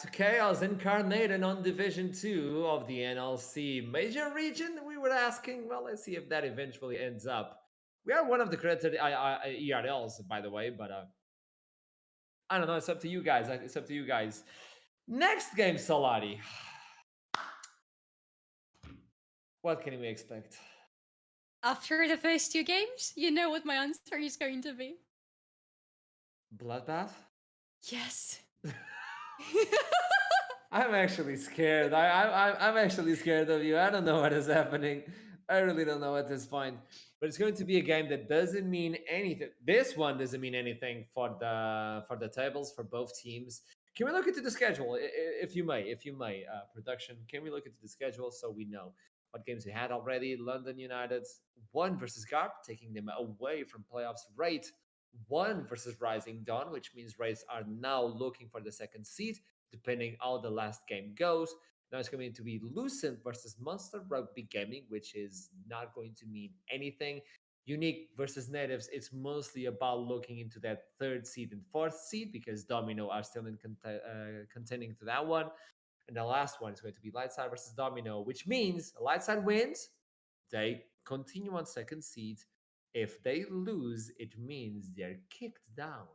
to Chaos Incarnated on Division 2 of the NLC Major Region. We were asking, well, let's see if that eventually ends up. We are one of the credited ERLs, by the way, but I don't know. It's up to you guys. It's up to you guys. Next game, Salati. What can we expect? After the first two games, you know what my answer is going to be. Bloodbath? Yes. I'm actually scared. I'm actually scared of you. I don't know what is happening. I really don't know at this point. But it's going to be a game that doesn't mean anything. This one doesn't mean anything for the tables for both teams. Can we look into the schedule, if you may, production? Can we look into the schedule so we know what games we had already? London United won versus Garp, taking them away from playoffs. Rate one versus Rising Dawn, which means Rays are now looking for the second seed, depending how the last game goes. Now it's going to be Lucent versus Munster Rugby Gaming, which is not going to mean anything. Unique versus Natives, it's mostly about looking into that third seed and fourth seed because Domino are still in contending to that one. And the last one is going to be Lightside versus Domino, which means Lightside wins, they continue on second seed. If they lose, it means they're kicked down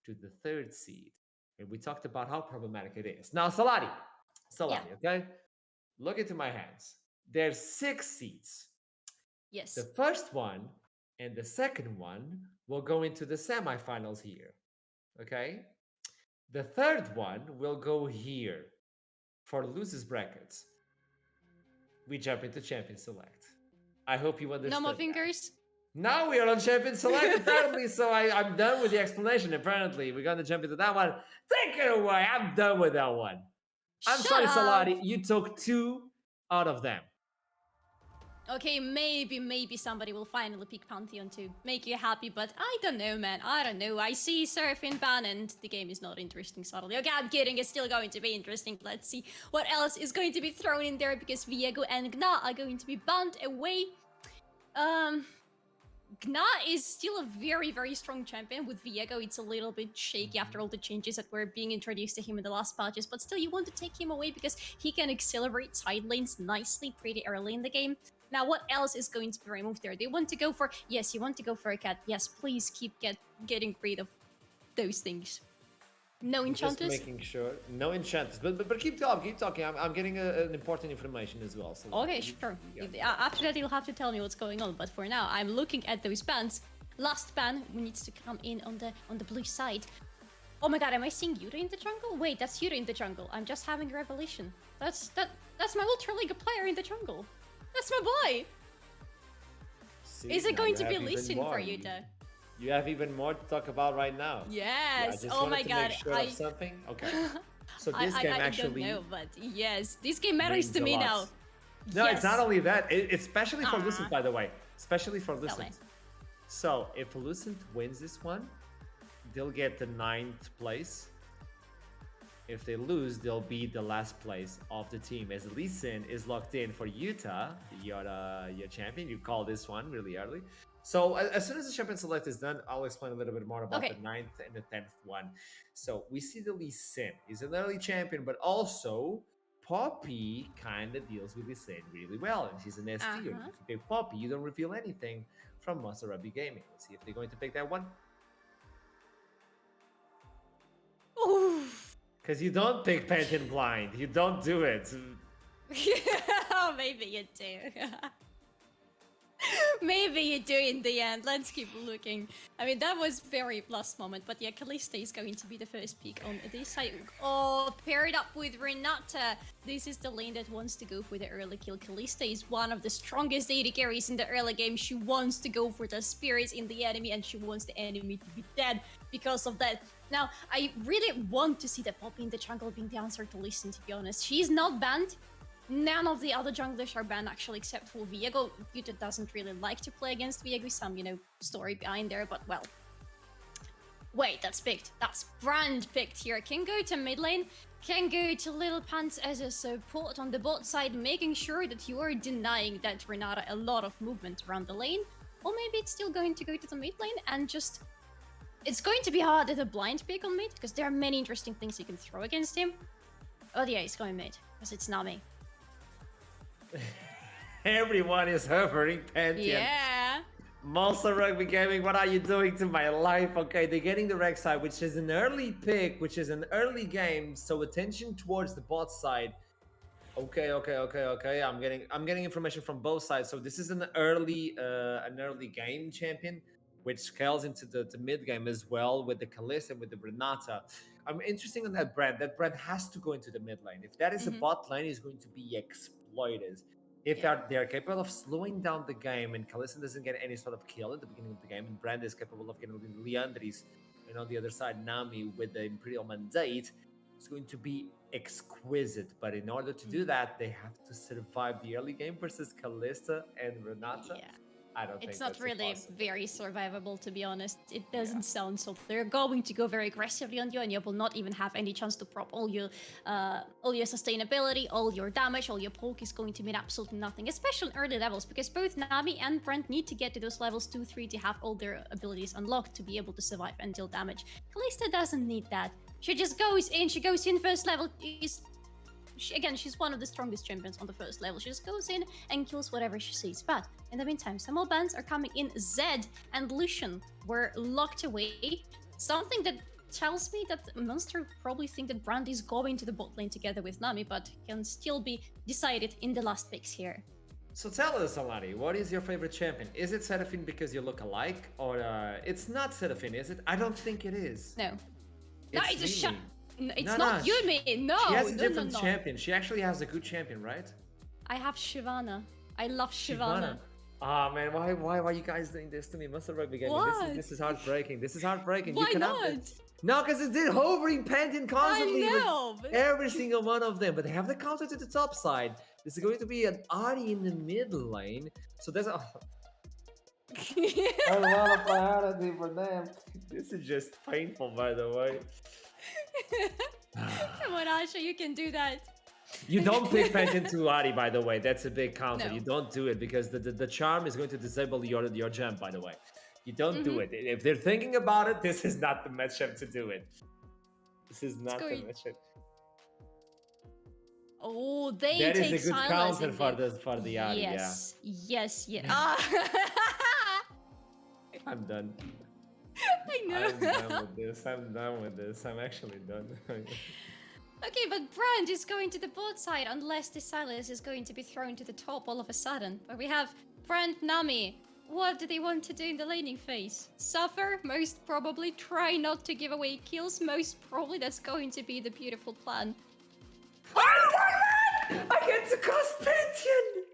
to the third seed. And we talked about how problematic it is. Now, Salati, okay? Look into my hands. There's 6 seeds. Yes. The first one and the second one will go into the semifinals here, okay? The third one will go here for losers brackets. We jump into Champion Select. I hope you understand. No more fingers. Now we are on Champion Select, apparently, so I'm done with the explanation, apparently. We're going to jump into that one. Take it away. I'm done with that one. I'm sorry, Salati. You took 2 out of them. Okay, maybe somebody will finally pick Pantheon to make you happy, but I don't know, man. I don't know. I see Seraphine ban and the game is not interesting suddenly. Okay, I'm kidding. It's still going to be interesting. Let's see what else is going to be thrown in there because Viego and Gna are going to be banned away. Gna is still a very, very strong champion. With Viego, it's a little bit shaky after all the changes that were being introduced to him in the last patches, but still you want to take him away because he can accelerate side lanes nicely pretty early in the game. Now, what else is going to be removed there? They want to go for... Yes, you want to go for a cat. Yes, please keep getting rid of those things. No enchanters? Just making sure. No enchanters. But keep talking. I'm getting an important information as well. So okay, sure. After that, you'll have to tell me what's going on. But for now, I'm looking at those bans. Last ban needs to come in on the blue side. Oh my god, am I seeing Yura in the jungle? Wait, that's Yura in the jungle. I'm just having a revelation. That's my Ultra League player in the jungle. That's my boy! See, is it going to be Lucent for you, though? You have even more to talk about right now. Yes! Yeah, oh my god. Make sure of something? Okay. So this game actually... I don't know, but yes. This game matters to me now. No, yes. It's not only that. It's especially for Lucent, by the way. Especially for Lucent. So if Lucent wins this one, they'll get the 9th place. If they lose, they'll be the last place of the team. As Lucent is locked in for Utah, your champion. You call this one really early. So as soon as the Champion Select is done, I'll explain a little bit more about the 9th and the 10th one. So we see the Lucent. He's an early champion, but also Poppy kind of deals with Lucent really well. And she's an ST. If you pick Poppy, you don't reveal anything from Munster Rugby Gaming. Let's see if they're going to pick that one. Oof. Because you don't pick Pantheon blind. You don't do it. Oh, maybe you do. Maybe you do in the end. Let's keep looking. I mean, that was very last moment. But yeah, Callista is going to be the first pick on this side. Oh, paired up with Renata. This is the lane that wants to go for the early kill. Callista is one of the strongest AD carries in the early game. She wants to go for the spirits in the enemy and she wants the enemy to be dead because of that. Now, I really want to see the Poppy in the jungle being the answer to Lucent, to be honest. She's not banned. None of the other junglers are banned, actually, except for Viego. Yuta doesn't really like to play against Viego. Some, story behind there, but well. Wait, that's picked. That's brand picked here. Can go to mid lane. Can go to Little Pants as a support on the bot side, making sure that you are denying that Renata a lot of movement around the lane. Or maybe it's still going to go to the mid lane and just... It's going to be hard at a blind pick on mid, because there are many interesting things you can throw against him. Oh yeah, it's going mid because it's Nami. Everyone is hovering Pantheon. Yeah. Munster Rugby Gaming, what are you doing to my life? Okay, they're getting the rec side, which is an early pick, which is an early game, so attention towards the bot side. Okay. I'm getting information from both sides. So this is an early game champion, which scales into the mid game as well with the Kalista and with the Renata. I'm interested in that brand. That brand has to go into the mid lane. If that is a bot lane, is going to be exploited. If they're capable of slowing down the game and Kalista doesn't get any sort of kill at the beginning of the game, and Brand is capable of getting Leandris, and on the other side Nami with the Imperial Mandate, it's going to be exquisite. But in order to do that, they have to survive the early game versus Kalista and Renata. Yeah. I don't think It's not that's really possible. very survivable, to be honest. It doesn't sound so. They're going to go very aggressively on you, and you will not even have any chance to prop all your sustainability, all your damage, all your poke is going to mean absolutely nothing, especially in early levels, because both Nami and Brent need to get to those levels 2, 3 to have all their abilities unlocked to be able to survive and deal damage. Kalista doesn't need that. She just goes in first level. She's one of the strongest champions on the first level. She just goes in and kills whatever she sees. But in the meantime, some more bans are coming in. Zed and Lucent were locked away. Something that tells me that Munster probably think that Brand is going to the bot lane together with Nami, but can still be decided in the last picks here. So tell us, Alani, what is your favorite champion? Is it Seraphine because you look alike? Or it's not Seraphine, is it? I don't think it is. No. No, it's a shot. It's No, not no, Yumi. No, She has a no, different no. champion. She actually has a good champion, right? I have Shyvana. I love Shyvana. Ah man, why are you guys doing this to me? Munster Rugby Gaming. What? This is heartbreaking. This is heartbreaking. Why you cannot. not? No, because it's did hovering Pantheon constantly I know, with but- every single one of them. But they have the counter to the top side. This is going to be an Ari in the mid lane. So there's a lot of priority for them. This is just painful, by the way. Come on, Asha, you can do that. You don't pick Pantheon to Ari, by the way. That's a big counter. No. You don't do it because the charm is going to disable your gem, by the way. You don't do it. If they're thinking about it, this is not the matchup to do it. This is not the matchup. Oh, they That take is a good Silas counter for the Ari, yes. Yes, yes. I'm done. I know. I'm done with this. I'm done with this. I'm actually done. Okay, but Brand is going to the bot side unless the Silas is going to be thrown to the top all of a sudden. But we have Brand Nami. What do they want to do in the laning phase? Suffer? Most probably. Try not to give away kills? Most probably. That's going to be the beautiful plan. I get to cast Pantheon!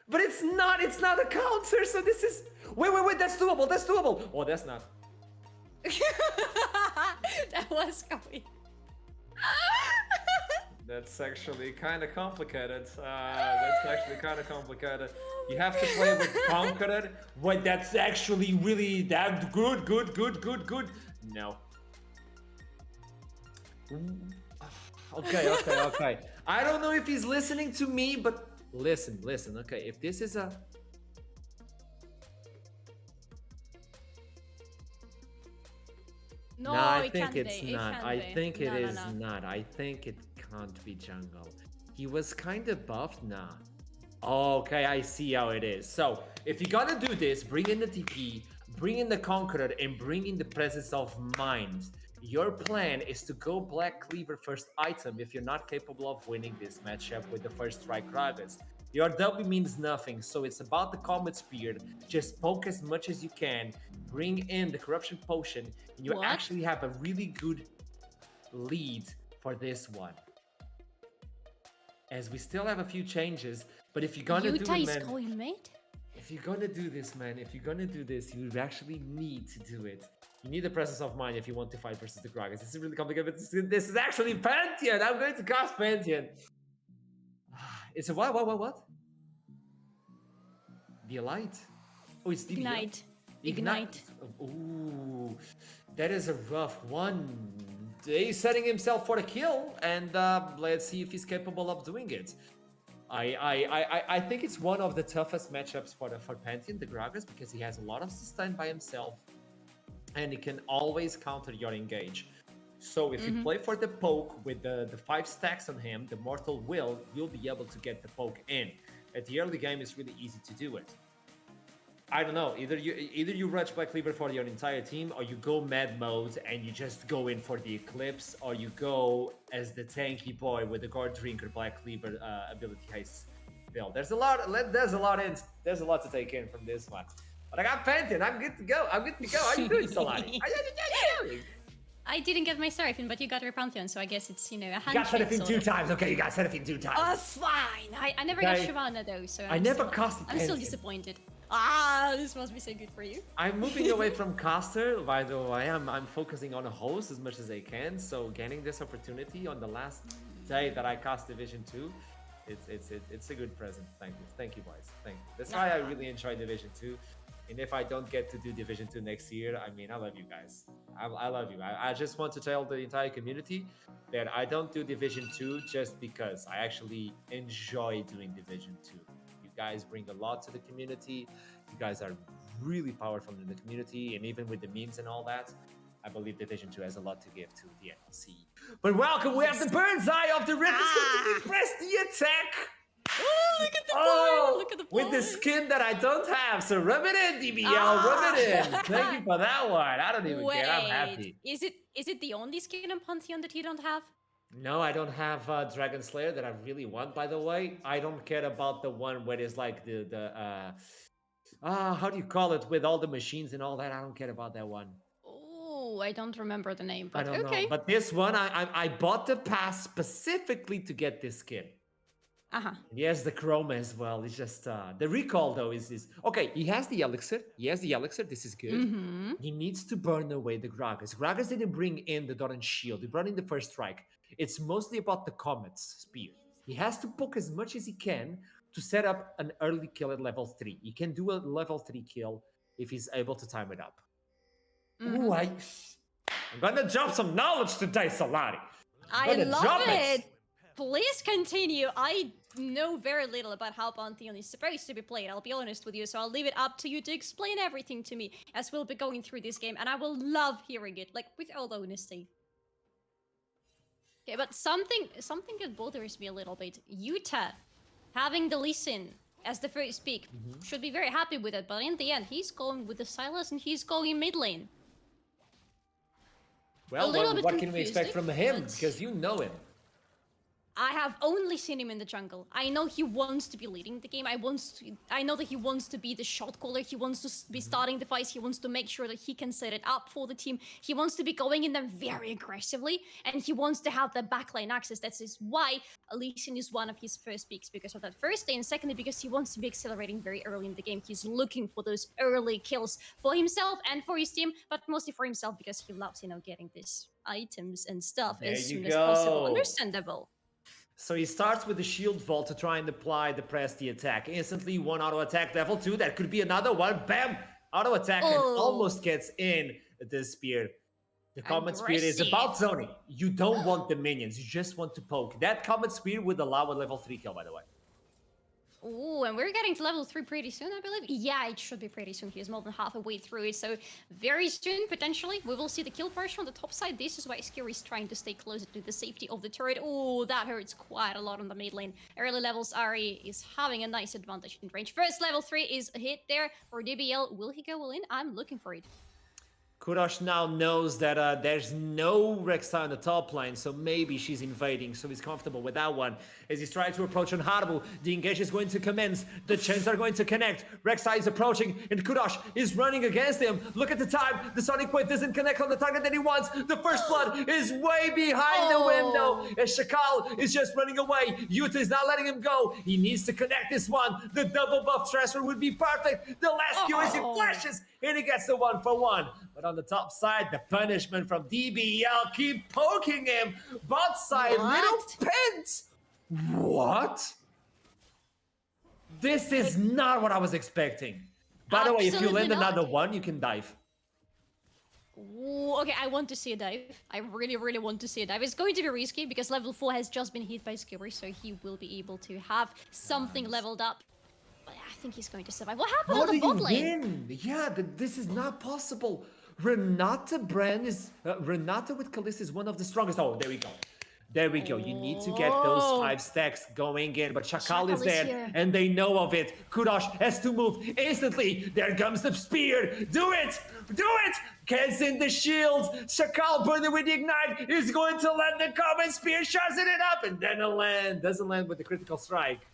But it's not a counter, so this is... Wait, that's doable. Oh, that's not. That was going. That's actually kind of complicated. You have to play with Conqueror. Wait, that's actually really that good. No. Okay. I don't know if he's listening to me, but listen. Okay, if this is a... No, I think it can't it's be. not. It I can't be. think it No, is no. not. I think it can't be jungle. He was kind of buffed now. Okay, I see how it is. So, if you're gonna do this, bring in the TP, bring in the Conqueror, and bring in the presence of mind. Your plan is to go Black Cleaver first item if you're not capable of winning this matchup with the first strike Gragas. Your W means nothing, so it's about the Comet Spear. Just poke as much as you can, bring in the Corruption Potion, and you actually have a really good lead for this one. As we still have a few changes, but if you're gonna Utah do it, is man, going mid? if you're gonna do this, man, you actually need to do it. You need the presence of mind if you want to fight versus the Gragas. This is really complicated, but this is actually Pantheon! I'm going to cast Pantheon! It's a what? The Light? Oh, it's DBL? Ignite. Ooh, that is a rough one. He's setting himself for a kill, and let's see if he's capable of doing it. I think it's one of the toughest matchups for Pantheon, the Gragas, because he has a lot of sustain by himself, and he can always counter your engage. So if you play for the poke with the 5 stacks on him, the Mortal Will, you'll be able to get the poke in. At the early game, it's really easy to do it. I don't know. Either you rush Black Cleaver for your entire team, or you go mad mode and you just go in for the Eclipse, or you go as the tanky boy with the Guard Drinker Black Cleaver ability haste build. There's a lot to take in from this one. But I got Pantheon. I'm good to go. How are you doing, Solani? How you doing? I didn't get my Seraphine, but you got your Pantheon, so I guess it's, a handshake. You got Seraphine 2 times. Okay, you got Seraphine 2 times. Oh, fine. I never got Shyvana, though, so I never cast I'm still disappointed. This must be so good for you. I'm moving away from caster, by the way. I'm focusing on a host as much as I can, so getting this opportunity on the last day that I cast Division 2, it's a good present. Thank you, boys. Thank you. That's why I really enjoy Division 2. And if I don't get to do Division 2 next year, I mean, I love you guys. I love you. I just want to tell the entire community that I don't do Division 2 just because. I actually enjoy doing Division 2. You guys bring a lot to the community. You guys are really powerful in the community. And even with the memes and all that, I believe Division 2 has a lot to give to the NLC. But welcome, we have the bird's eye of the rip. It's going to press the attack. Oh, look at the board! Look at the board! With the skin that I don't have, so rub it in, DBL, rub it in. Thank you for that one. I don't even care. I'm happy. Is it the only skin in Pantheon that you don't have? No, I don't have Dragon Slayer that I really want. By the way, I don't care about the one where it's like how do you call it, with all the machines and all that. I don't care about that one. Oh, I don't remember the name, but I don't okay. know. But this one, I bought the pass specifically to get this skin. Yes, the chroma as well. It's just the recall though is okay. He has the elixir. This is good. He needs to burn away the Gragas. Gragas didn't bring in the Doran shield. He brought in the first strike. It's mostly about the Comet's spear. He has to poke as much as he can to set up an early kill at level 3. He can do a level 3 kill if he's able to time it up. Ooh, I'm gonna drop some knowledge today, Solani. I love it. Please continue. I know very little about how Pantheon is supposed to be played, I'll be honest with you, so I'll leave it up to you to explain everything to me as we'll be going through this game, and I will love hearing it, like, with all honesty. Okay, but something that bothers me a little bit. Yuta having the Lucent as the first pick should be very happy with it, but in the end, he's going with the Silas and he's going mid lane. Well, what can we expect from him? Because you know him. I have only seen him in the jungle. I know he wants to be leading the game. I know that he wants to be the shot caller. He wants to be starting the fights. He wants to make sure that he can set it up for the team. He wants to be going in them very aggressively, and he wants to have the backline access. That is why Lucent is one of his first picks, because of that firstly, and secondly, because he wants to be accelerating very early in the game. He's looking for those early kills for himself and for his team, but mostly for himself because he loves, getting these items and stuff as soon as possible. Understandable. So he starts with the shield vault to try and apply the press the attack. Instantly, one auto attack, level 2. That could be another one. Bam! Auto attack and almost gets in the spear. The Comet Spear is about zoning. You don't want the minions. You just want to poke. That Comet Spear would allow a level 3 kill, by the way. Ooh, and we're getting to level 3 pretty soon, I believe. Yeah, it should be pretty soon. He's more than half a way through it, so very soon, potentially, we will see the kill portion on the top side. This is why Skiri is trying to stay closer to the safety of the turret. Oh, that hurts quite a lot on the mid lane. Early levels, Ari is having a nice advantage in range. First level 3 is a hit there for DBL. Will he go all in? I'm looking for it. Kurosh now knows that there's no Rek'Sai on the top lane, so maybe she's invading, so he's comfortable with that one. As he's trying to approach on Harabu, the engage is going to commence, the chains are going to connect, Rek'Sai is approaching, and Kurosh is running against him. Look at the time, the Sonic Wave doesn't connect on the target that he wants, the first blood is way behind the window, as Shakal is just running away, Yuta is not letting him go, he needs to connect this one, the double buff transfer would be perfect, the last Q is he flashes, and he gets the 1-for-1. But on the top side, the punishment from DBL, keep poking him. Bot side, little pins. What? This is not what I was expecting. By the way, if you land another one, you can dive. Ooh, okay, I want to see a dive. I really, really want to see a dive. It's going to be risky because level 4 has just been hit by Skiri, so he will be able to have something leveled up. But I think he's going to survive. What happened on the bot lane? Yeah, this is not possible. Renata brand is Renata with Kalista is one of the strongest. Oh, there we go. There we go. You need to get those Oh. 5 stacks going in, but Shakal is Shakal is there, here. and they know of it. Kudosh has to move instantly. There comes the spear. Do it! Do it! Gets in the shield. Shakal burning with the ignite is going to land the common spear, shards it up, and then a land. Doesn't land with the critical strike.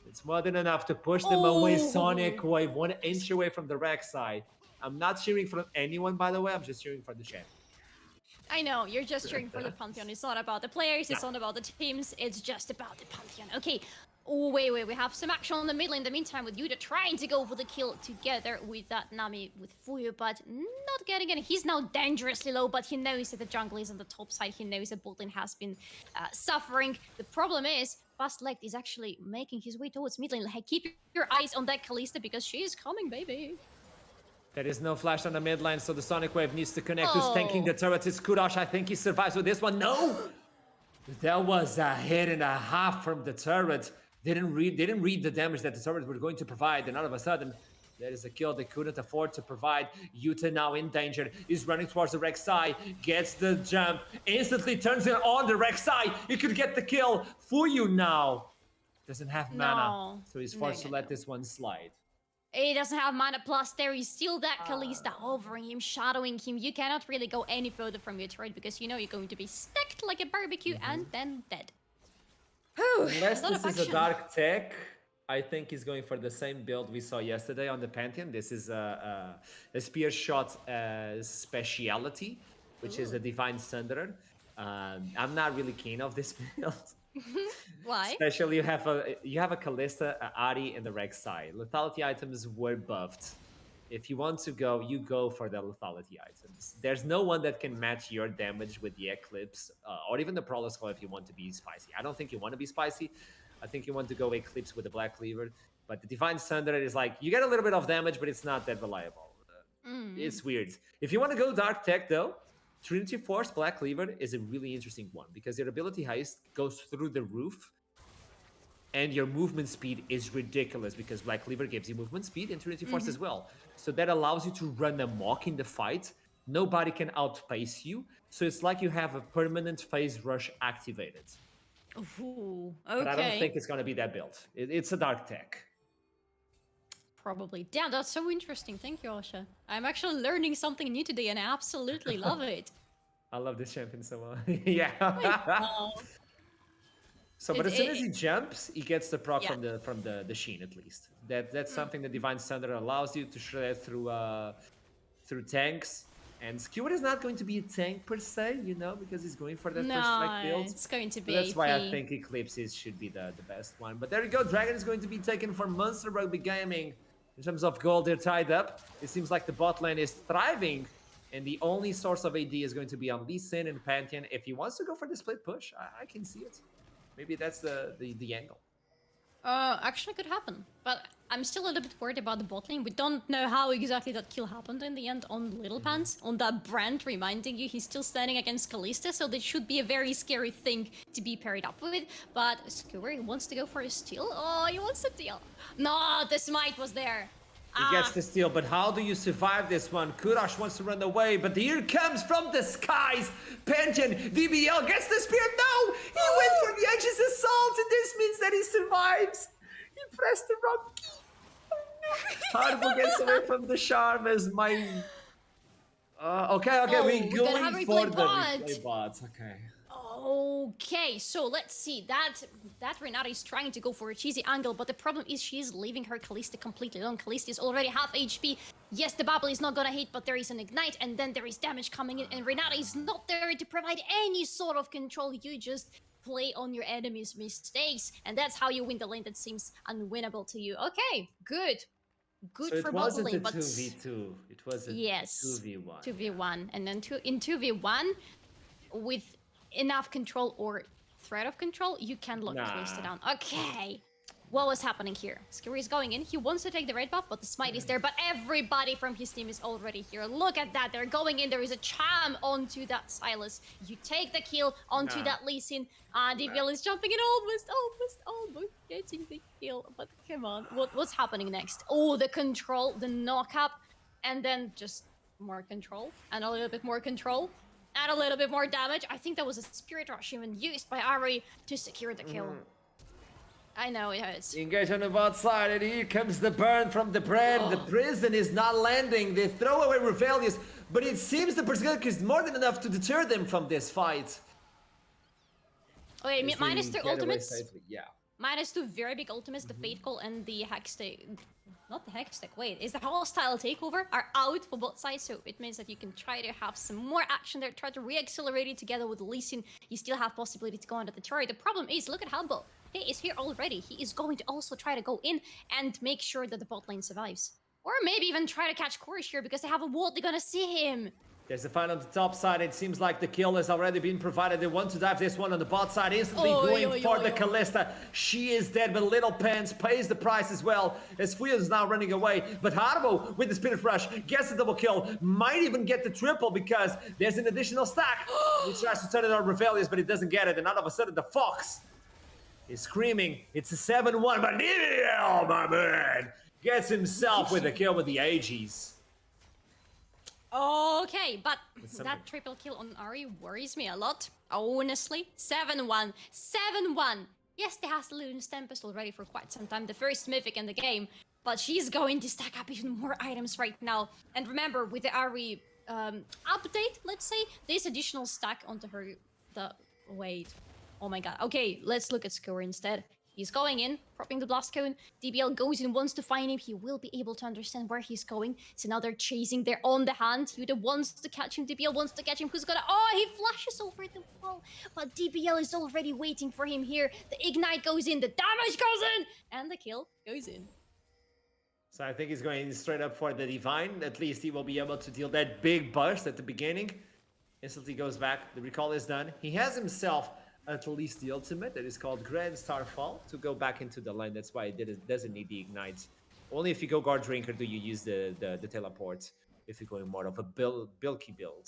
It's more than enough to push them away. Sonic Wave 1 inch away from the Rex side. I'm not cheering for anyone, by the way. I'm just cheering for the champion. I know, you're just cheering for the Pantheon. It's not about the players, it's not about the teams, it's just about the Pantheon. Okay, oh, wait, we have some action on the middle in the meantime with Yuta trying to go for the kill together with that Nami with Fuyu, but not getting it. He's now dangerously low, but he knows that the jungle is on the top side. He knows that botlane has been suffering. The problem is, Fast Leg is actually making his way towards mid lane. Hey, keep your eyes on that Kalista because she is coming, baby. There is no flash on the mid lane, so the Sonic Wave needs to connect. Who's tanking the turret? It's Kudosh. I think he survives with this one. No! That was a hit and a half from the turret. Didn't read the damage that the turret were going to provide, and all of a sudden, there is a kill they couldn't afford to provide. Yuta now in danger, is running towards the Rek'Sai, gets the jump, instantly turns it on the Rek'Sai. He could get the kill. Fuyu now doesn't have mana, so he's forced to let this one slide. He doesn't have mana, plus there is still that Kalista hovering him, shadowing him. You cannot really go any further from your turret because you know you're going to be stacked like a barbecue and then dead. Unless this is a dark tech, I think he's going for the same build we saw yesterday on the Pantheon. This is a spear shot speciality, which is the Divine Sunderer. I'm not really keen of this build. Why? Especially you have a Kalista, a Ahri, and the Rek'Sai. Lethality items were buffed. If you want to go, you go for the lethality items. There's no one that can match your damage with the Eclipse, or even the Prowler Skull if you want to be spicy. I don't think you want to be spicy. I think you want to go Eclipse with the Black Cleaver. But the Divine Sunderer is like, you get a little bit of damage, but it's not that reliable. It's weird. If you want to go Dark Tech, though, Trinity Force Black Cleaver is a really interesting one because your ability heist goes through the roof and your movement speed is ridiculous because Black Cleaver gives you movement speed and Trinity Force as well. So that allows you to run amok in the fight. Nobody can outpace you. So it's like you have a permanent phase rush activated. Ooh, okay. But I don't think it's going to be that build. It's a dark tech. Probably. Damn, that's so interesting. Thank you, Asha. I'm actually learning something new today and I absolutely love it. I love this champion so much. Yeah. So, but as soon as he jumps, he gets the proc from the Sheen at least. That's something the Divine Thunder allows you to shred through tanks. And Skewer is not going to be a tank per se, you know, because he's going for that first strike build. It's going to be. So that's why I think Eclipse should be the best one. But there you go, Dragon is going to be taken for Munster Rugby Gaming. In terms of gold, they're tied up. It seems like the bot lane is thriving, and the only source of AD is going to be on Lucent and Pantheon. If he wants to go for the split push, I can see it. Maybe that's the angle. Actually could happen. But I'm still a little bit worried about the bot lane. We don't know how exactly that kill happened in the end on Little Pants. On that brand reminding you he's still standing against Kalista, so this should be a very scary thing to be paired up with. But Skewer wants to go for a steal. Oh, he wants to steal. No, the smite was there. He gets the steal, but how do you survive this one? Kurash wants to run away, but here comes from the skies. Pantheon, DBL gets the spear. No! He went for the Edge's assault, and this means that he survives. He pressed the wrong key. Harbo gets away from the charm as my... okay, we're going for the replay bots. Okay. Okay, so let's see. That Renata is trying to go for a cheesy angle, but the problem is she is leaving her Kalista completely alone. Kalista is already half HP. Yes, the bubble is not gonna hit, but there is an ignite, and then there is damage coming in, and Renata is not there to provide any sort of control. You just play on your enemy's mistakes, and that's how you win the lane that seems unwinnable to you. Okay, good. Good so for bot lane, but... It wasn't a 2v2. It was a 2v1. 2v1. And then in 2v1, with enough control or threat of control, you can lock Kalista down. Okay. What was happening here? Skewer is going in. He wants to take the red buff, but the smite is there. But everybody from his team is already here. Look at that. They're going in. There is a charm onto that Silas. You take the kill onto that Lee Sin. DBL is jumping in almost getting the kill. But come on. What's happening next? Oh, the control, the knock up, and then just more control, and a little bit more control, and a little bit more damage. I think that was a Spirit Rush even used by Ari to secure the kill. I know it hurts. Engage on the bot side, and here comes the burn from the bread. The prison is not landing. They throw away Rebellious, but it seems the Berserker is more than enough to deter them from this fight. Okay, Just minus really 2 get away ultimates. safely. Yeah. Minus 2 very big ultimates, the Fate Call and the Hextech. Not the Hextech, wait. Is the Hostile Takeover are out for both sides, so it means that you can try to have some more action there, try to re-accelerate it together with Lucent. You still have possibility to go under the turret. The problem is, look at Humble. He is here already. He is going to also try to go in and make sure that the bot lane survives. Or maybe even try to catch Korish here because they have a ward, they're gonna see him. There's a fight on the top side. It seems like the kill has already been provided. They want to dive this one on the bot side, instantly going for the Kalista. She is dead, but Little Pants pays the price as well, as Fuya is now running away. But Harbo, with the Spirit Rush, gets the double kill, might even get the triple because there's an additional stack. He tries to turn it on Revelius, but he doesn't get it, and all of a sudden the Fox is screaming. It's a 7-1, but oh my man, gets himself with a kill with the AGs. Okay, but that triple kill on Ari worries me a lot. Honestly, 7-1. 7-1. Yes, they has the Luden's Tempest already for quite some time, the first Mythic in the game, but she's going to stack up even more items right now. And remember, with the Ari update, let's say, this additional stack onto her... Wait. Oh my god. Okay, let's look at Score instead. He's going in, propping the Blast Cone. DBL goes in, wants to find him. He will be able to understand where he's going. So now they're chasing. They're on the hand. Yuda wants to catch him. DBL wants to catch him. Who's gonna... Oh, he flashes over the wall. But DBL is already waiting for him here. The Ignite goes in. The damage goes in. And the kill goes in. So I think he's going straight up for the Divine. At least he will be able to deal that big burst at the beginning. Instantly goes back. The recall is done. He has himself... at least the ultimate that is called Grand Starfall to go back into the line. That's why it doesn't need the ignites. Only if you go guard drinker do you use the teleport. If you're going more of a bulky build.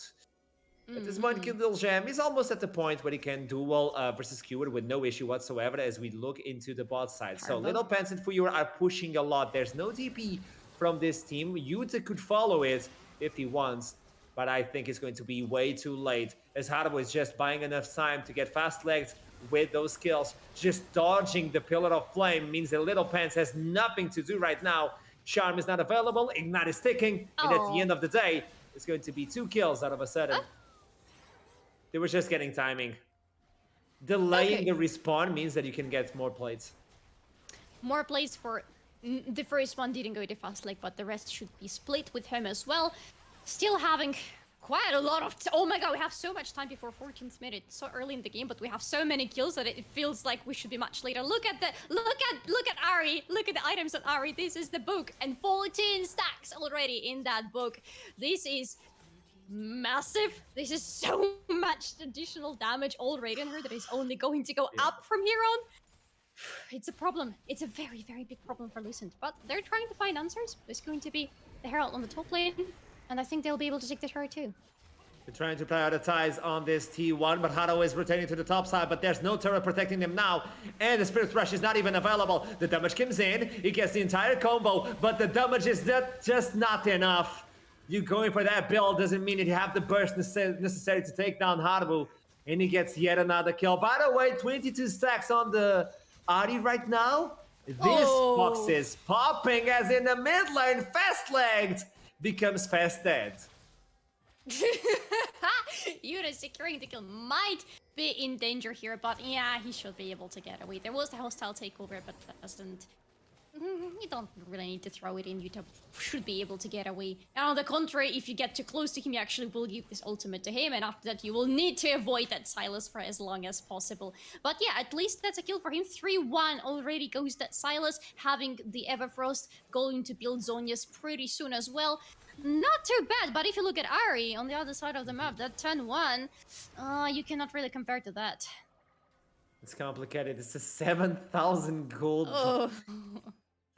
At this point, Kindle Jam is almost at the point where he can duel versus Keyword with no issue whatsoever as we look into the bot side. So Little Pants and Fuyor are pushing a lot. There's no TP from this team. Yuta could follow it if he wants. But I think it's going to be way too late, as Harbo is just buying enough time to get fast-legged with those kills. Just dodging the Pillar of Flame means that Little Pants has nothing to do right now. Charm is not available, Ignite is ticking, and at the end of the day, it's going to be 2 kills out of a sudden. They were just getting timing. Delaying the respawn means that you can get more plates. More plates for... The first one didn't go to fast leg, but the rest should be split with him as well. Still having quite a lot of... Oh my god, we have so much time before 14th minute. It's so early in the game, but we have so many kills that it feels like we should be much later. Look at Ari. Look at the items on Ari. This is the book, and 14 stacks already in that book. This is massive. This is so much additional damage already on her that is only going to go up from here on. It's a problem. It's a very, very big problem for Lucent, but they're trying to find answers. There's going to be the Herald on the top lane. And I think they'll be able to take the turret too. They're trying to prioritize on this T1, but Hado is rotating to the top side, but there's no turret protecting them now. And the Spirit Rush is not even available. The damage comes in, he gets the entire combo, but the damage is just not enough. You going for that build doesn't mean that you have the burst necessary to take down Hado. And he gets yet another kill. By the way, 22 stacks on the Ari right now. This box is popping as in the mid lane, fast-legged. Becomes fast dead. Yuta securing the kill might be in danger here, but yeah, he should be able to get away. There was the hostile takeover, but that doesn't... You don't really need to throw it in. Yuta should be able to get away. And on the contrary, if you get too close to him, you actually will give this ultimate to him, and after that you will need to avoid that Silas for as long as possible. But yeah, at least that's a kill for him. 3-1 already goes that Silas, having the Everfrost going to build Zonia's pretty soon as well. Not too bad, but if you look at Ari on the other side of the map, that 10-1, you cannot really compare to that. It's complicated. It's a 7,000 gold. Oh.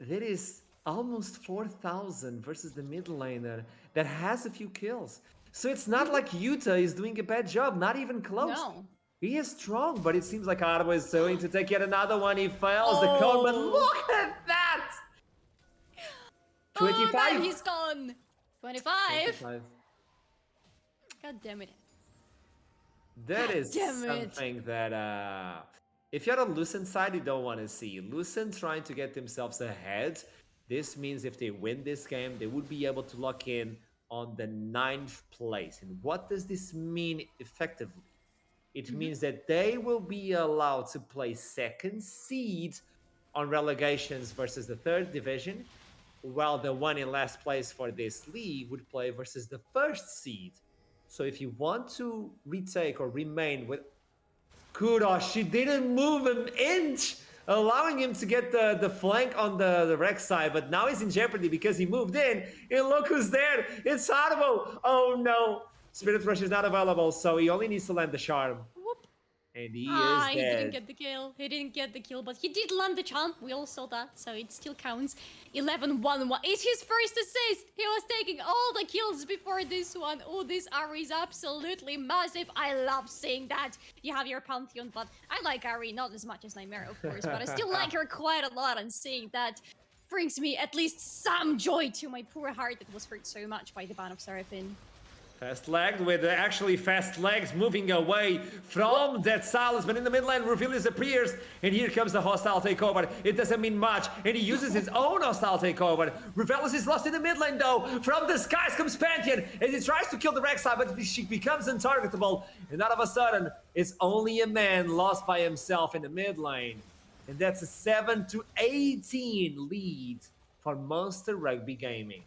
That is almost 4,000 versus the mid laner that has a few kills. So it's not like Yuta is doing a bad job, not even close. No. He is strong, but it seems like Arbo is going to take yet another one. He fails the code, but look at that! 25. Oh, he's gone. 25. God damn it. That God is damn it. something that if you're on Lucent side, you don't want to see. Lucent trying to get themselves ahead. This means if they win this game, they would be able to lock in on the 9th place. And what does this mean effectively? It Mhm. means that they will be allowed to play second seed on relegations versus the third division, while the one in last place for this league would play versus the first seed. So if you want to retake or remain with Kudos, she didn't move an inch, allowing him to get the flank on the wreck side, but now he's in jeopardy because he moved in. And look who's there! It's Harbo! Oh no! Spirit Rush is not available, so he only needs to land the charm. Whoop. And he is Ah, he didn't dead. get the kill. He didn't get the kill, but he did land the charm. We all saw that, so it still counts. 11-1-1. It's his first assist. He was taking all the kills before this one. Oh, this Ari is absolutely massive. I love seeing that. You have your Pantheon, but I like Ari not as much as Nightmare, of course, but I still like her quite a lot, and seeing that brings me at least some joy to my poor heart that was hurt so much by the ban of Seraphine. Fast-legged with actually fast legs moving away from that silence, but in the mid lane, Rufilis appears, and here comes the hostile takeover. It doesn't mean much, and he uses his own hostile takeover. Rufilis is lost in the mid lane though. From the skies comes Pantheon, and he tries to kill the Rek'Sai, but she becomes untargetable, and all of a sudden, it's only a man lost by himself in the mid lane. And that's a 7-18 lead for Munster Rugby Gaming.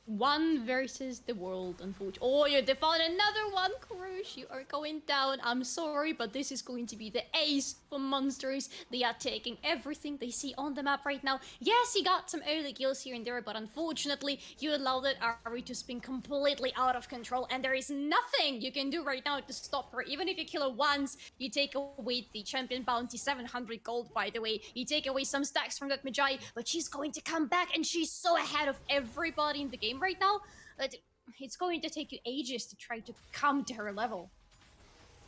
One versus the world, unfortunately. Oh, you found another one, Krush. You are going down. I'm sorry, but this is going to be the ace for Monsters. They are taking everything they see on the map right now. Yes, he got some early kills here and there, but unfortunately, you allowed that Ari to spin completely out of control, and there is nothing you can do right now to stop her. Even if you kill her once, you take away the champion bounty, 700 gold, by the way. You take away some stacks from that Magi, but she's going to come back, and she's so ahead of everybody in the game right now that it's going to take you ages to try to come to her level.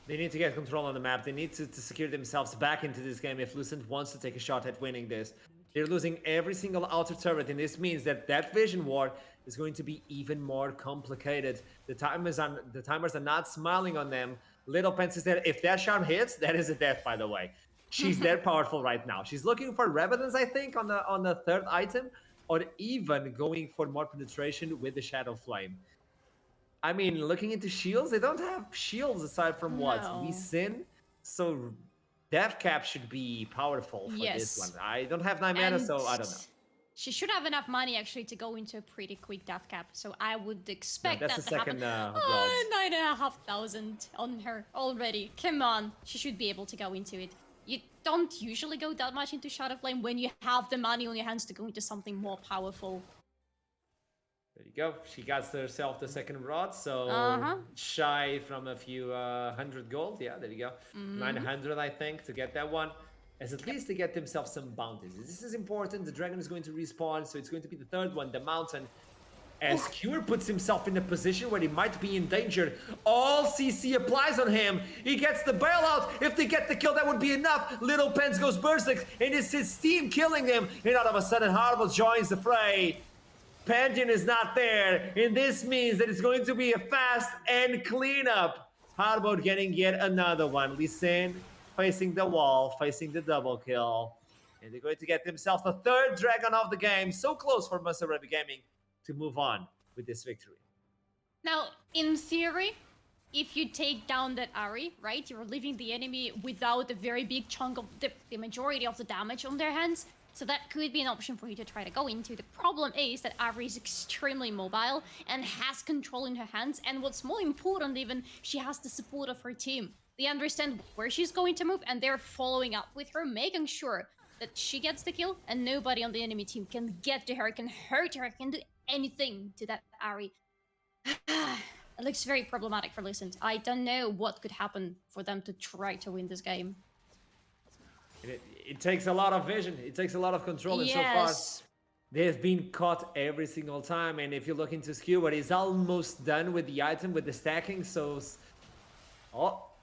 They need to get control on the map. They need to secure themselves back into this game if Lucent wants to take a shot at winning this. They're losing every single outer turret, and this means that vision war is going to be even more complicated. The timers are not smiling on them. Little Pence is there. If that charm hits, that is a death, by the way. She's that powerful right now. She's looking for Revenants, I think, on the third item, or even going for more penetration with the Shadow Flame. I mean, looking into shields, they don't have shields aside from what? No. Lucent? So Death Cap should be powerful for this one. I don't have 9 mana, so I don't know. She should have enough money actually to go into a pretty quick death cap, so I would expect that's that the to second happen. 9,500 on her already. Come on, she should be able to go into it. You don't usually go that much into Shadow Flame when you have the money on your hands to go into something more powerful. There you go. She got herself the second rod, so shy from a few 100 gold. Yeah, there you go. 900, I think, to get that one. As at least to get themselves some bounties. This is important. The dragon is going to respawn, so it's going to be the third one, the mountain. As Cure puts himself in a position where he might be in danger. All CC applies on him. He gets the bailout. If they get the kill, that would be enough. Little Pence goes berserk, and it's his team killing him. And all of a sudden, Harville joins the fray. Pantheon is not there, and this means that it's going to be a fast and cleanup. Hardboard getting yet another one. Lucent facing the wall, facing the double kill. And they're going to get themselves the third dragon of the game. So close for Munster Rugby Gaming to move on with this victory. Now, in theory, if you take down that Ari, right, you're leaving the enemy without a very big chunk of the majority of the damage on their hands. So that could be an option for you to try to go into. The problem is that Ari is extremely mobile and has control in her hands. And what's more important even, she has the support of her team. They understand where she's going to move, and they're following up with her, making sure that she gets the kill and nobody on the enemy team can get to her, can hurt her, can do anything to that Ari. It looks very problematic for Lucent. I don't know what could happen for them to try to win this game. It takes a lot of vision. It takes a lot of control. And so far, they've been caught every single time. And if you look into Skewer, he's almost done with the item, with the stacking. So,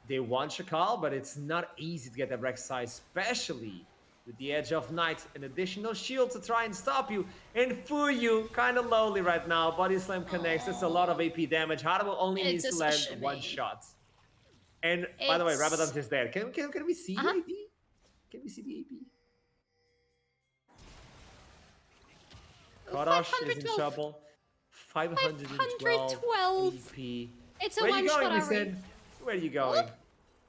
they want Shakal, but it's not easy to get that Rek'Sai, especially with the edge of night, an additional shield to try and stop you, and Fuyu kind of lowly right now. Body slam connects. That's a lot of AP damage. Haruo only It's needs to a land shimmy. one shot. And by the way, Rabadon's It's just there. Can we see the AP? Can we see the AP? Kodosh is in 512. trouble. 512 512. AP. It's a Where are you one-shot going, Ari. Lucent? Where are you going?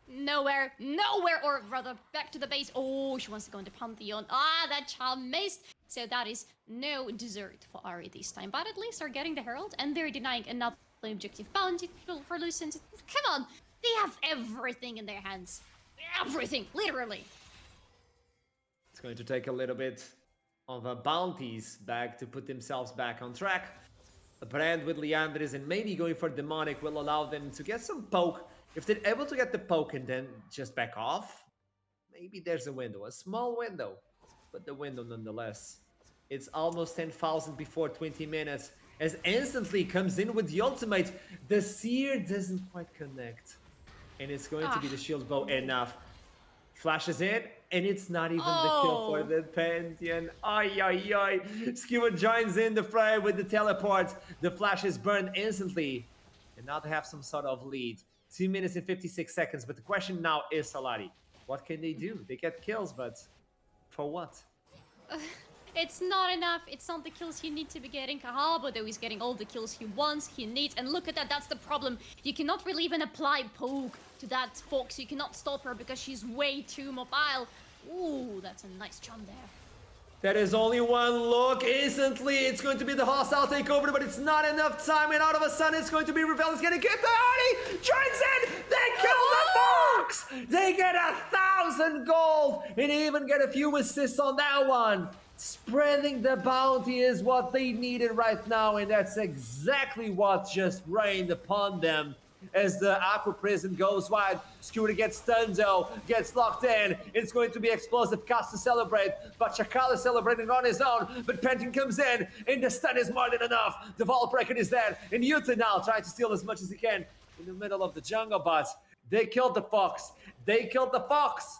Nowhere, or rather back to the base. Oh, she wants to go into Pantheon. Ah, that child missed. So that is no dessert for Ari this time. But at least they're getting the Herald and they're denying another objective bounty for Lucent. Come on, they have everything in their hands. Everything, literally. It's going to take a little bit of bounties back to put themselves back on track. A brand with Leandris and maybe going for Demonic will allow them to get some poke. If they're able to get the poke and then just back off, maybe there's a window, a small window, but the window nonetheless. It's almost 10,000 before 20 minutes as instantly comes in with the ultimate. The Seer doesn't quite connect. And it's going to be the shield bow enough. Flashes in, and it's not even the kill for the Pantheon. Ay, ay, ay. Skewer joins in the fray with the teleport. The flash is burned instantly. And now they have some sort of lead. 2 minutes and 56 seconds. But the question now is, Salari, what can they do? They get kills, but for what? It's not enough. It's not the kills you need to be getting. Kahaba, though, is getting all the kills he wants, he needs. And look at that, that's the problem. You cannot really even apply poke to that Fox. You cannot stop her because she's way too mobile. Ooh, that's a nice jump there. That is only one look. Instantly, it's going to be the hostile takeover, but it's not enough time. And out of a sudden, it's going to be Revel. It's going to get the Hardy. Joins in. They kill the Fox. They get 1,000 gold and even get a few assists on that one. Spreading the bounty is what they needed right now, and that's exactly what just rained upon them. As the Aqua Prison goes wide, Scooter gets stunned though, gets locked in. It's going to be explosive cast to celebrate, but Chakal is celebrating on his own. But Penton comes in, and the stun is more than enough. The Vault Breaker is there, and Yuta now trying to steal as much as he can in the middle of the jungle, but they killed the Fox. They killed the Fox.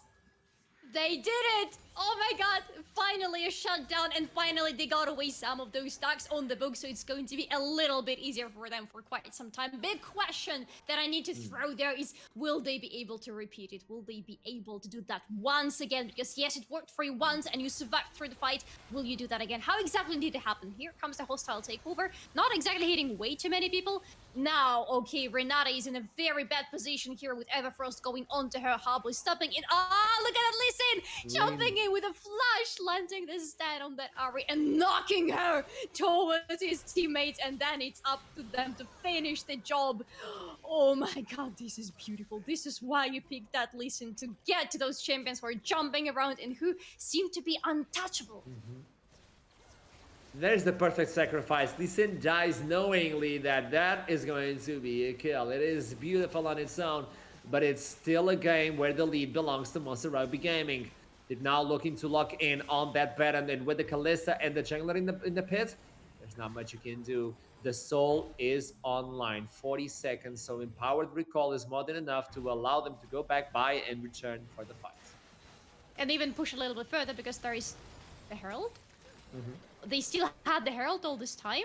They did it! Oh my god, finally a shutdown, and finally they got away some of those stacks on the book, so it's going to be a little bit easier for them for quite some time. Big question that I need to throw there is, will they be able to repeat it? Will they be able to do that once again? Because yes, it worked for you once and you survived through the fight. Will you do that again? How exactly did it happen? Here comes the hostile takeover, not exactly hitting way too many people. Now, okay, Renata is in a very bad position here with Everfrost going onto her. Harbo is stopping in. Ah, look at it, listen! Jumping in with a flash, landing the stun on that Ari and knocking her towards his teammates, and then it's up to them to finish the job. Oh my god, this is beautiful. This is why you picked that Listen, to get to those champions who are jumping around and who seem to be untouchable. There's the perfect sacrifice. Lucent dies knowingly that that is going to be a kill. It is beautiful on its own, but it's still a game where the lead belongs to Munster Rugby Gaming. They're now looking to lock in on that Baron, and with the Kalista and the jungler in the pit, there's not much you can do. The soul is online. 40 seconds, so empowered recall is more than enough to allow them to go back by and return for the fight. And even push a little bit further because there is the Herald. They still had the Herald all this time?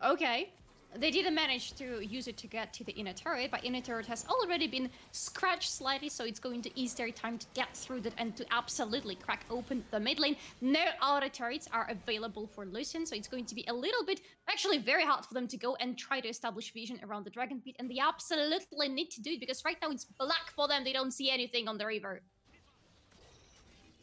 Okay. They didn't manage to use it to get to the inner turret, but inner turret has already been scratched slightly, so it's going to ease their time to get through that and to absolutely crack open the mid lane. No outer turrets are available for Lucent, so it's going to be a little bit, actually very hard for them to go and try to establish vision around the Dragon Pit, and they absolutely need to do it, because right now it's black for them, they don't see anything on the river.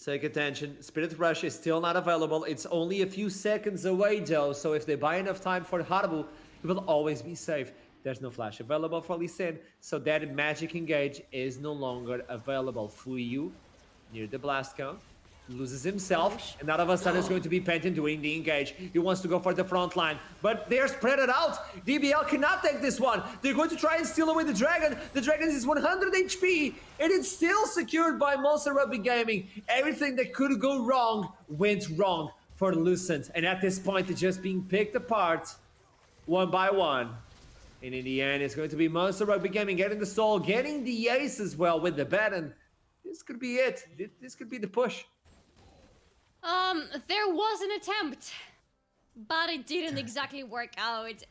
Take attention, Spirit Rush is still not available. It's only a few seconds away though, so if they buy enough time for Harbu, it will always be safe. There's no flash available for Lucent, so that magic engage is no longer available. Fuyu, near the blast cone, loses himself, and out of a sudden it's going to be Penton doing the engage. He wants to go for the front line, but they're spread it out. DBL cannot take this one. They're going to try and steal away the dragon. The dragon is 100 HP, and it's still secured by Munster Rugby Gaming. Everything that could go wrong went wrong for Lucent, and at this point they're just being picked apart one by one. And in the end, it's going to be Munster Rugby Gaming getting the soul, getting the ace as well with the Baron. This could be it. This could be the push. There was an attempt, but it didn't exactly work out.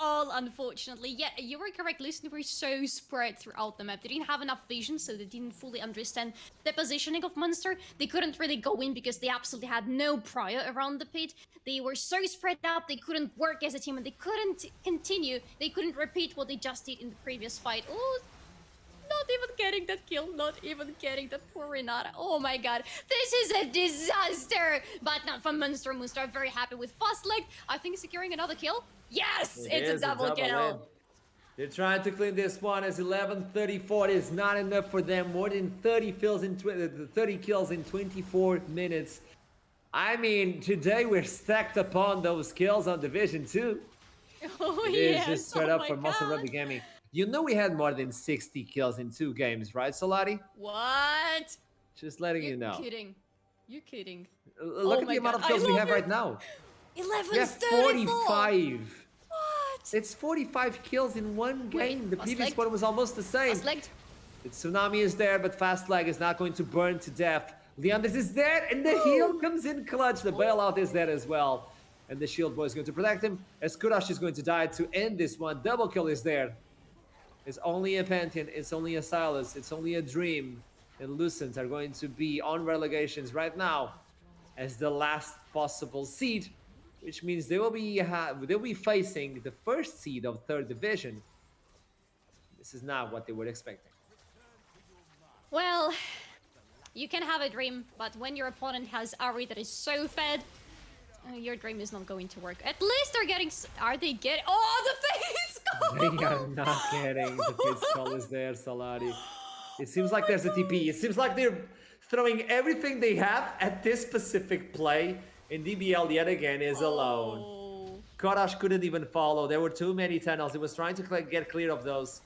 All unfortunately. Yeah, you were correct. Lucent were so spread throughout the map. They didn't have enough vision, so they didn't fully understand the positioning of Munster. They couldn't really go in because they absolutely had no prior around the pit. They were so spread out, they couldn't work as a team, and they couldn't continue. They couldn't repeat what they just did in the previous fight. Oh, not even getting that kill, not even getting that poor Renata. Oh my god, this is a disaster! But not from Munster. Munster are very happy with fast leg. I think securing another kill. Yes, it's a double kill. Win. They're trying to clean this one as 11:34 is not enough for them. More than 30 kills in 24 minutes. I mean, today we're stacked upon those kills on Division 2. Oh It yes, is just straight oh up my for Munster god. Rugby Gaming. You know we had more than 60 kills in 2 games, right, Solari? What? Just letting You're you know. kidding. You're kidding. Look Oh at my the amount God, of kills I we love have it. right now. 11:34. We have 45. What? It's 45 kills in one Wait, game. The fast previous legged? one was almost the same. Fast legged. The tsunami is there, but Fast Leg is not going to burn to death. Leanders is there, and the heal comes in clutch. The bailout is there as well. And the shield boy is going to protect him, as Kurash is going to die to end this one. Double kill is there. It's only a Pantheon, it's only a Silas, it's only a Dream. And Lucent are going to be on relegations right now as the last possible seed, which means they will be facing the first seed of 3rd division. This is not what they were expecting. Well, you can have a dream, but when your opponent has Ari that is so fed, your dream is not going to work. At least they're getting. Are they getting? Oh, the face goal! They are not getting the face call is there, Salari. It seems like there's a TP. It seems like they're throwing everything they have at this specific play. And DBL yet again is alone. Korash couldn't even follow. There were too many tunnels. He was trying to get clear of those.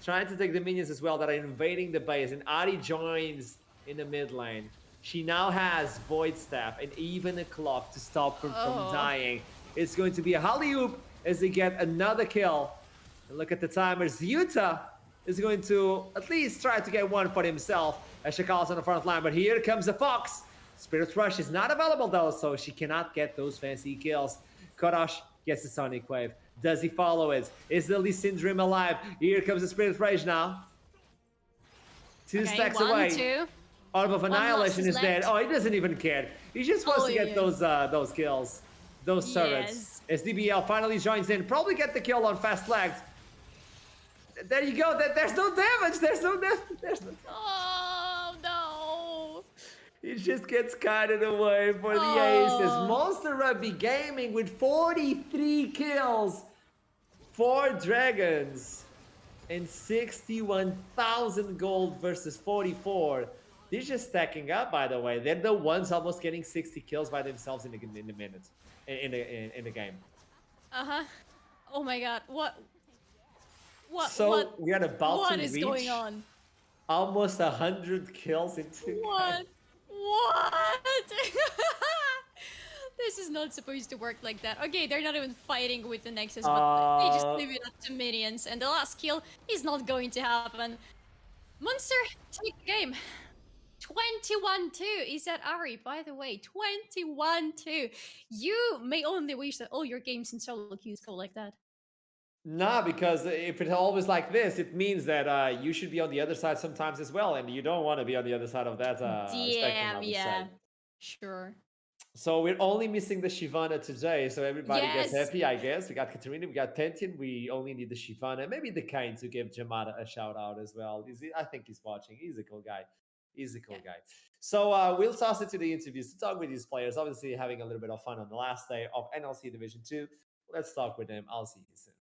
Trying to take the minions as well that are invading the base. And Ari joins in the mid lane. She now has Void Staff and even a clock to stop her from dying. It's going to be a alley-oop as they get another kill. And look at the timers. Yuta is going to at least try to get one for himself as Shakal's on the front line. But here comes the Fox. Spirit Rush is not available though, so she cannot get those fancy kills. Korash gets the Sonic Wave. Does he follow it? Is the Lee Syndrome alive? Here comes the Spirit Rage now. Two stacks away. 2. Orb of Annihilation is dead. Oh, he doesn't even care. He just wants to get those kills. Those turrets. As DBL finally joins in. Probably get the kill on Fast Flagged. There you go. There's no damage. There's no damage. Oh, no. He just gets kited away for the aces. Monster Rugby Gaming with 43 kills. 4 dragons. And 61,000 gold versus 44. They're just stacking up, by the way. They're the ones almost getting 60 kills by themselves in the minute, in the game. Oh my god, what? So we are about to reach going on? Almost 100 kills in 2 What? This is not supposed to work like that. Okay, they're not even fighting with the Nexus, but they just leave it up to minions, and the last kill is not going to happen. Munster, take the game. 21-2 is that Ari, by the way. 21-2. You may only wish that all your games in solo queues go like that. Nah, because if it's always like this, it means that you should be on the other side sometimes as well, and you don't want to be on the other side of that spectrum, yeah. Sure. So we're only missing the Shyvana today, so everybody gets happy, I guess. We got Katarina, we got Pantheon, we only need the Shyvana. Maybe the Kain to give Jamada a shout out as well. I think he's watching. He's a cool guy. He's a cool guy. So we'll toss it to the interviews to talk with these players. Obviously having a little bit of fun on the last day of NLC Division 2. Let's talk with them. I'll see you soon.